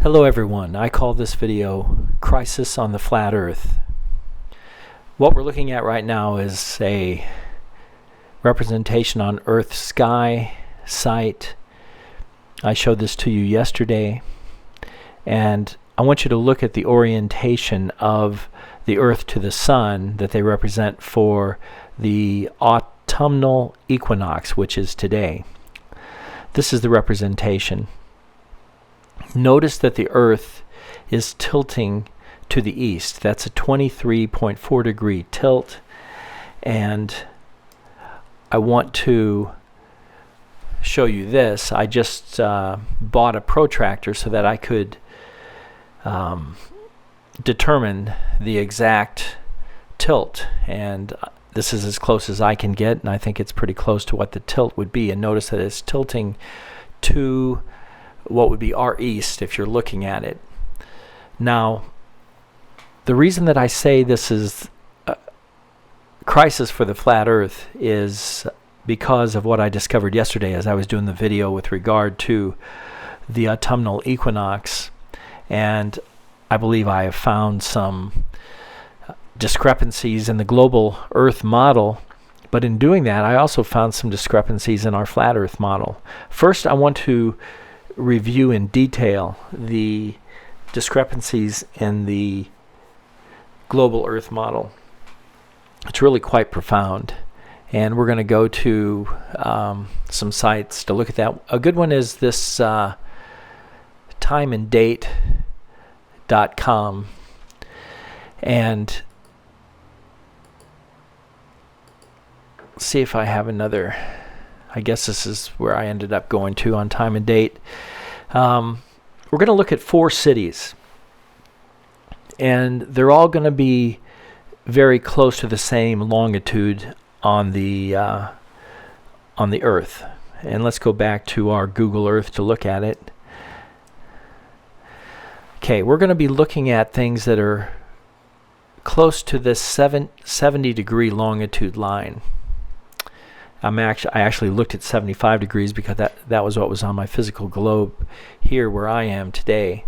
Hello everyone, I call this video Crisis on the Flat Earth. What we're looking at right now is a representation on Earth's sky site. I showed this to you yesterday, and I want you to look at the orientation of the Earth to the Sun that they represent for the autumnal equinox, which is today. This is the representation. Notice that the Earth is tilting to the east. That's a 23.4 degree tilt, and I want to show you this. I just bought a protractor so that I could determine the exact tilt, and this is as close as I can get, and I think it's pretty close to what the tilt would be. And notice that it's tilting to what would be our east if you're looking at it. Now, the reason that I say this is a crisis for the flat Earth is because of what I discovered yesterday as I was doing the video with regard to the autumnal equinox, and I believe I have found some discrepancies in the global Earth model. But in doing that, I also found some discrepancies in our flat Earth model. First, I want to review in detail the discrepancies in the global Earth model. It's really quite profound, and we're going to go to some sites to look at that. A good one is this timeanddate.com, and see if I have another. I guess this is where I ended up going to on time and date. We're going to look at 4 cities, and they're all going to be very close to the same longitude on the Earth. And let's go back to our Google Earth to look at it. Okay, we're going to be looking at things that are close to this 70 degree longitude line. I actually looked at 75 degrees because that was what was on my physical globe here where I am today.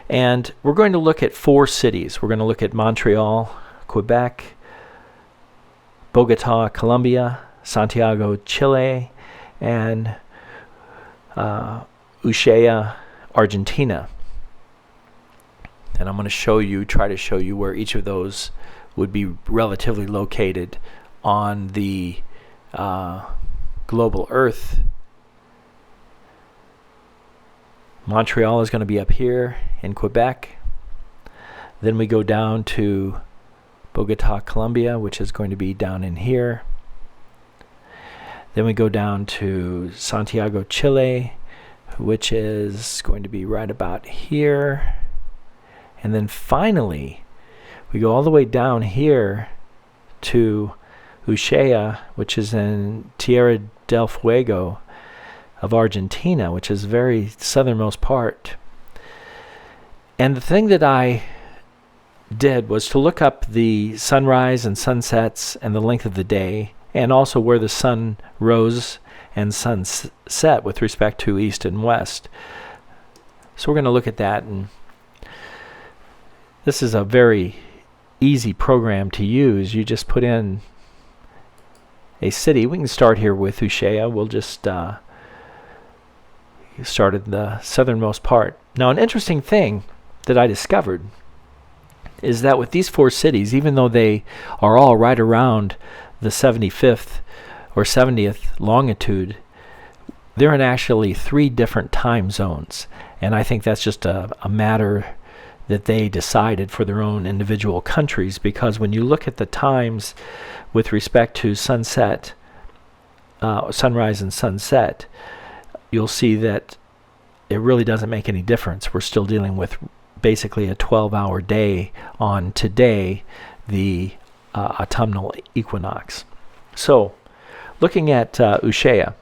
And we're going to look at 4 cities. We're going to look at Montreal, Quebec, Bogota, Colombia, Santiago, Chile, and Ushuaia, Argentina. And I'm going to try to show you where each of those would be relatively located on the global Earth. Montreal is going to be up here in Quebec. Then we go down to Bogota, Colombia, which is going to be down in here. Then we go down to Santiago, Chile, which is going to be right about here. And then finally, we go all the way down here to Ushuaia, which is in Tierra del Fuego of Argentina, which is the very southernmost part. And the thing that I did was to look up the sunrise and sunsets and the length of the day, and also where the sun rose and sun set with respect to east and west. So we're going to look at that, and this is a very easy program to use. You just put in a city. We can start here with Ushuaia. We'll just start at the southernmost part. Now, an interesting thing that I discovered is that with these 4 cities, even though they are all right around the 75th or 70th longitude, they're in actually 3 different time zones. And I think that's just a matter that they decided for their own individual countries, because when you look at the times with respect to sunrise and sunset, you'll see that it really doesn't make any difference. We're still dealing with basically a 12-hour day on today, the autumnal equinox. So, looking at Ushuaia,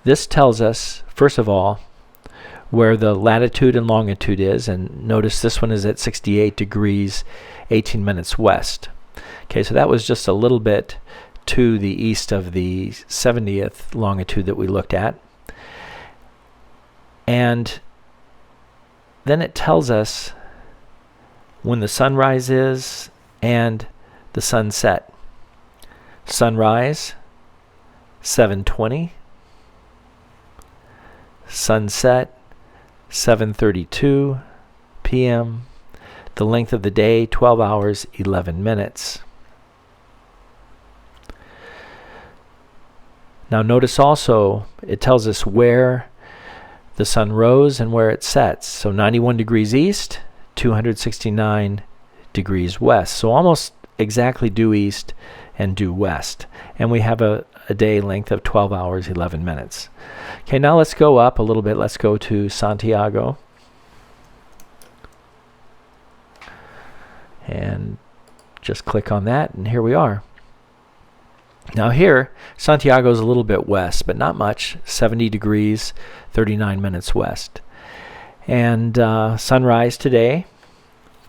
this tells us, first of all, where the latitude and longitude is, and notice this one is at 68 degrees 18 minutes west. Okay, so that was just a little bit to the east of the 70th longitude that we looked at. And then it tells us when the sunrise is and the sunset. Sunrise, 7:20. Sunset, 7:32 p.m. The length of the day, 12 hours, 11 minutes. Now notice also, it tells us where the sun rose and where it sets. So 91 degrees east, 269 degrees west. So almost exactly due east and due west. And we have a day length of 12 hours, 11 minutes. Okay, now let's go up a little bit. Let's go to Santiago. And just click on that, and here we are. Now here, Santiago is a little bit west, but not much, 70 degrees, 39 minutes west. And sunrise today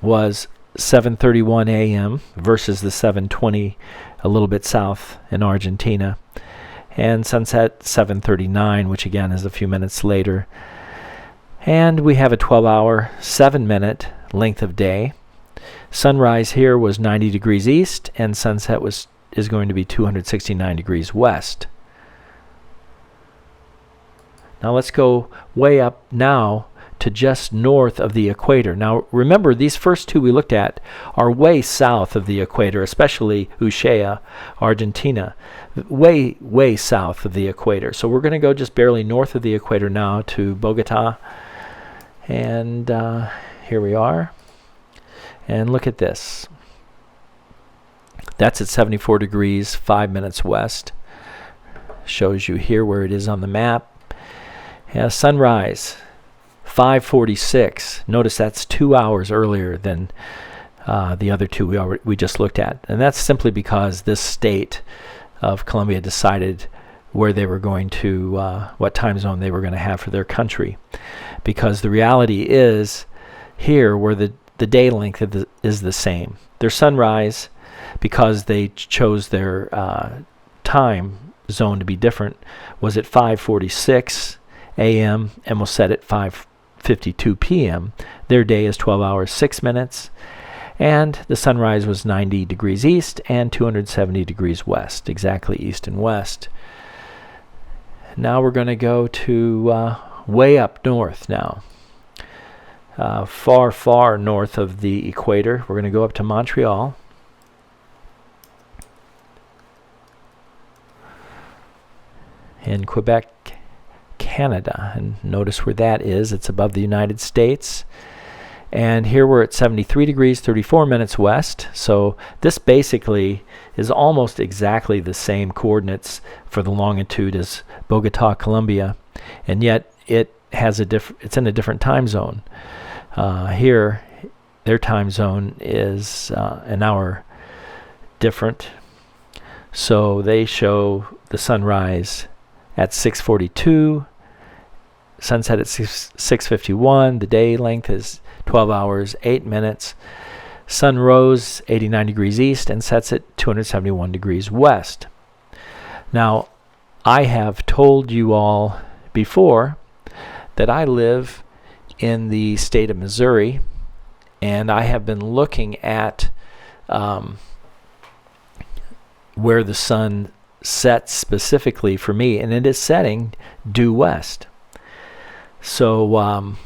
was 7:31 a.m. versus the 7:20 a little bit south in Argentina. And sunset 7:39, which again is a few minutes later. And we have a 12-hour, 7-minute length of day. Sunrise here was 90 degrees east, and sunset is going to be 269 degrees west. Now let's go way up now to just north of the equator. Now remember, these first two we looked at are way south of the equator, especially Ushuaia, Argentina, way south of the equator. So we're going to go just barely north of the equator now to Bogota. And here we are. And look at this. That's at 74 degrees, 5 minutes west. Shows you here where it is on the map. Sunrise, 5:46. Notice that's 2 hours earlier than the other two we just looked at. And that's simply because this state of Colombia decided where they were going to, what time zone they were going to have for their country. Because the reality is here where the day length is the same. Their sunrise, because they chose their time zone to be different, was at 5:46 a.m. and will set at 5:52 p.m. Their day is 12 hours, 6 minutes. And the sunrise was 90 degrees east and 270 degrees west, exactly east and west. Now we're going to go to way up north now. Far north of the equator. We're going to go up to Montreal. In Quebec, Canada. And notice where that is. It's above the United States. And here we're at 73 degrees, 34 minutes west. So this basically is almost exactly the same coordinates for the longitude as Bogota, Colombia. And yet it has it's in a different time zone. Here, their time zone is an hour different. So they show the sunrise at 6:42, sunset at 6:51. The day length is 12 hours, 8 minutes. Sun rose 89 degrees east and sets at 271 degrees west. Now, I have told you all before that I live in the state of Missouri, and I have been looking at where the sun sets specifically for me, and it is setting due west. So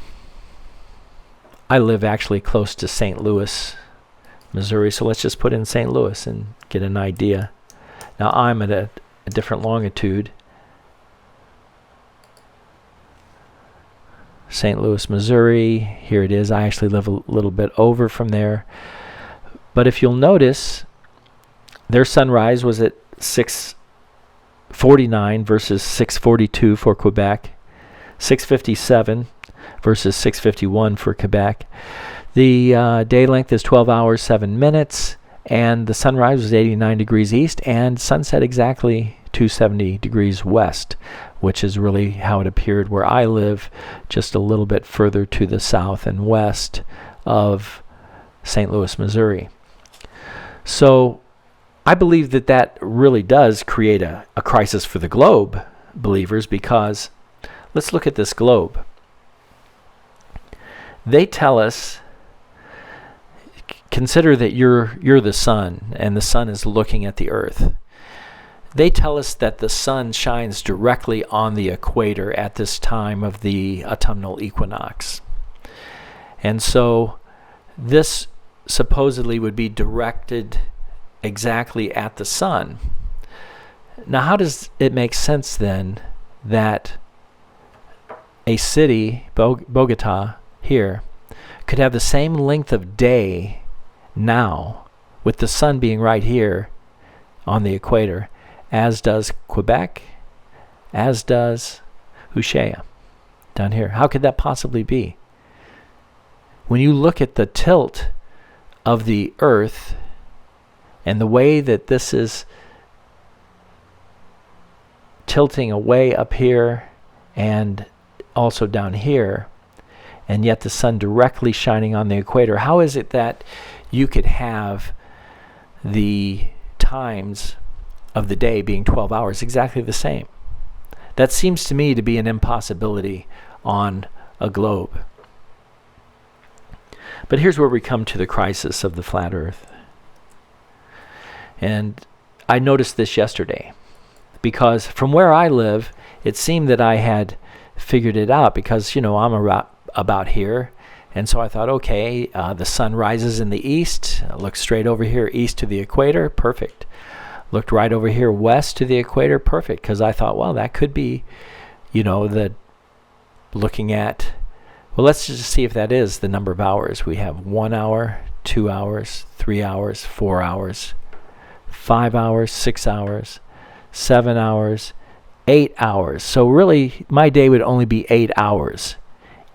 I live actually close to St. Louis, Missouri, so let's just put in St. Louis and get an idea. Now I'm at a different longitude. St. Louis, Missouri, here it is. I actually live a little bit over from there. But if you'll notice, their sunrise was at 6:49 versus 6:42 for Quebec, 6:57 versus 6:51 for Quebec. The day length is 12 hours, 7 minutes, and the sunrise was 89 degrees east and sunset exactly 270 degrees west, which is really how it appeared where I live, just a little bit further to the south and west of St. Louis, Missouri. So I believe that really does create a crisis for the globe, believers, because let's look at this globe. They tell us, consider that you're the sun, and the sun is looking at the earth. They tell us that the sun shines directly on the equator at this time of the autumnal equinox. And so this supposedly would be directed exactly at the sun. Now, how does it make sense then that a city, Bogota, here, could have the same length of day now, with the sun being right here on the equator, as does Quebec, as does Ushuaia down here? How could that possibly be? When you look at the tilt of the earth and the way that this is tilting away up here and also down here, and yet the sun directly shining on the equator, how is it that you could have the times of the day being 12 hours exactly the same? That seems to me to be an impossibility on a globe. But here's where we come to the crisis of the flat earth. And I noticed this yesterday, because from where I live, it seemed that I had figured it out, because, I'm about here. And so I thought, okay, the sun rises in the east. Look straight over here, east to the equator. Perfect. Looked right over here, west to the equator. Perfect. Because I thought, well, that could be, the looking at, well, let's just see if that is the number of hours. We have 1 hour, 2 hours, 3 hours, 4 hours, 5 hours, 6 hours, 7 hours, 8 hours. So really, my day would only be 8 hours,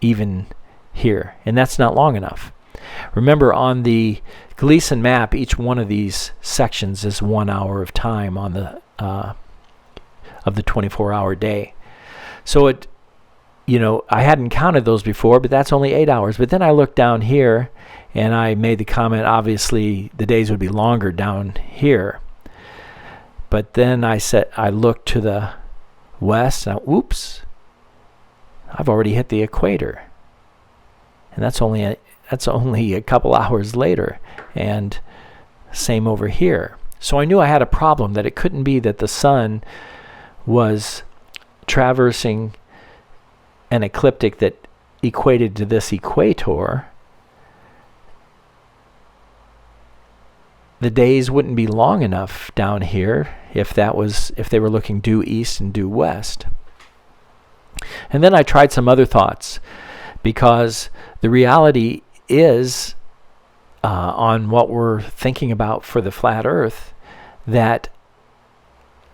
even here. And that's not long enough. Remember, on the Gleason map, each one of these sections is 1 hour of time on the of the 24-hour day. So it, I hadn't counted those before, but that's only 8 hours. But then I looked down here, and I made the comment, obviously, the days would be longer down here. But then I looked to the west, and oops, I've already hit the equator. And that's only a couple hours later. And same over here. So I knew I had a problem, that it couldn't be that the sun was traversing an ecliptic that equated to this equator. The days wouldn't be long enough down here if they were looking due east and due west. And then I tried some other thoughts, because the reality is, on what we're thinking about for the flat earth, that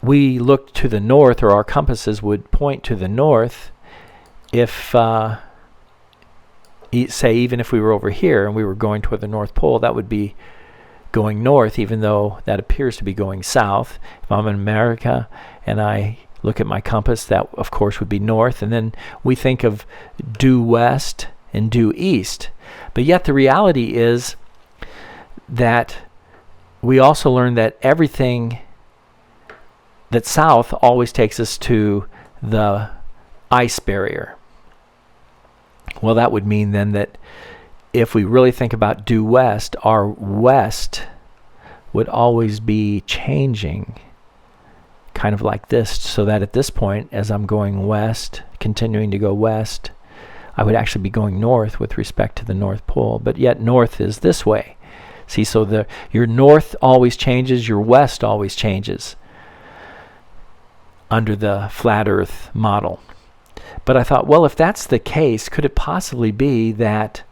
we look to the north, or our compasses would point to the north, if say even if we were over here and we were going toward the North Pole, that would be going north, even though that appears to be going south. If I'm in America and I look at my compass, that of course would be north. And then we think of due west and due east. But yet the reality is that we also learn that everything that's south always takes us to the ice barrier. Well, that would mean then that if we really think about due west, our west would always be changing, kind of like this, so that at this point, as I'm going west, continuing to go west, I would actually be going north with respect to the North Pole. But yet north is this way. See, so your north always changes, your west always changes under the flat earth model. But I thought, well, if that's the case, could it possibly be that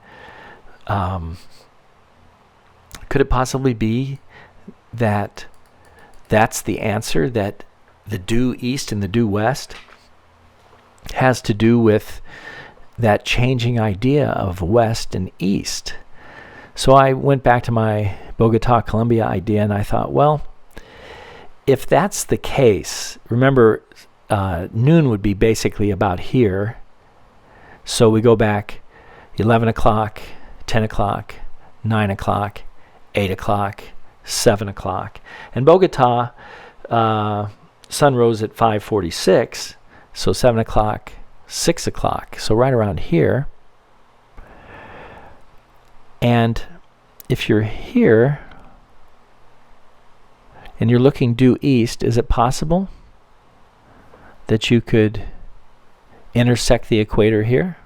that's the answer, that the due east and the due west has to do with that changing idea of west and east? So I went back to my Bogota, Colombia idea, and I thought, well, if that's the case, remember, noon would be basically about here. So we go back 11 o'clock, 10 o'clock, 9 o'clock, 8 o'clock, 7 o'clock. And Bogota, sun rose at 5:46, so 7 o'clock 6 o'clock. So right around here. And if you're here and you're looking due east, is it possible that you could intersect the equator here?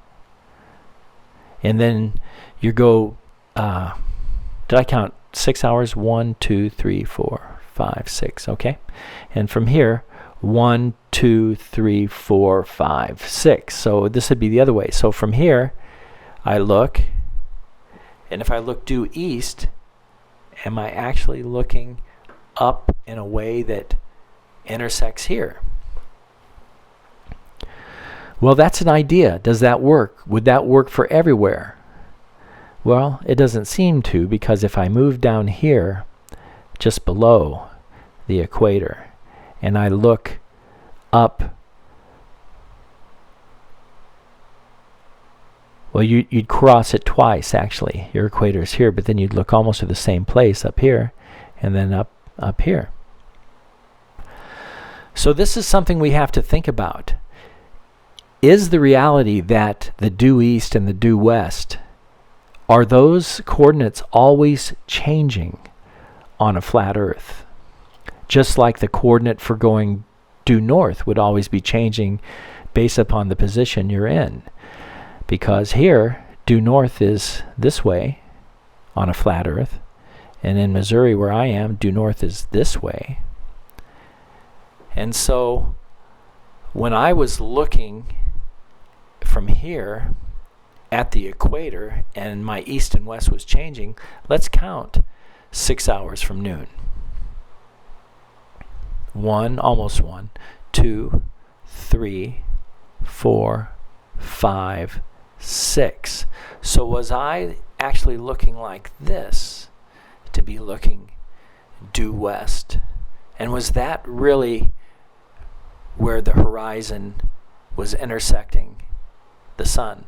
And then you go, did I count 6 hours? 1, 2, 3, 4, 5, 6. Okay. And from here, 1, 2, 3, 4, 5, 6. So this would be the other way. So from here, I look, and if I look due east, am I actually looking up in a way that intersects here? Well, that's an idea. Does that work? Would that work for everywhere? Well, it doesn't seem to, because if I move down here, just below the equator, and I look up, well, you'd cross it twice, actually. Your equator's here, but then you'd look almost to the same place up here, and then up here. So this is something we have to think about. Is the reality that the due east and the due west, are those coordinates always changing on a flat Earth? Just like the coordinate for going due north would always be changing based upon the position you're in. Because here, due north is this way on a flat Earth, and in Missouri where I am, due north is this way. And so when I was looking from here at the equator and my east and west was changing, let's count 6 hours from noon. 1, almost 1, 2, 3, 4, 5, 6. So was I actually looking like this to be looking due west? And was that really where the horizon was intersecting the sun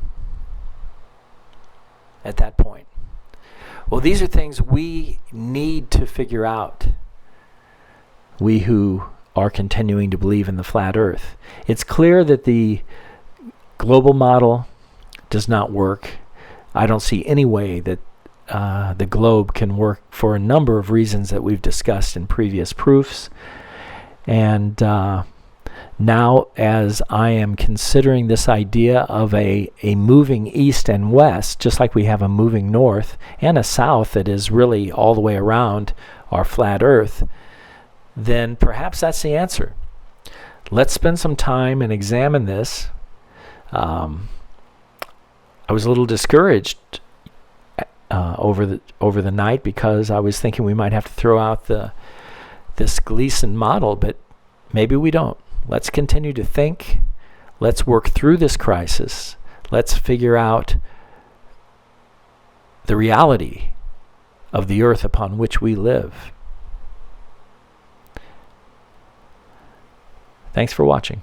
at that point? Well, these are things we need to figure out, we who are continuing to believe in the flat Earth. It's clear that the global model does not work. I don't see any way that the globe can work for a number of reasons that we've discussed in previous proofs. And now, as I am considering this idea of a moving east and west, just like we have a moving north and a south that is really all the way around our flat Earth, then perhaps that's the answer. Let's spend some time and examine this. I was a little discouraged over the night because I was thinking we might have to throw out this Gleason model, but maybe we don't. Let's continue to think. Let's work through this crisis. Let's figure out the reality of the earth upon which we live. Thanks for watching.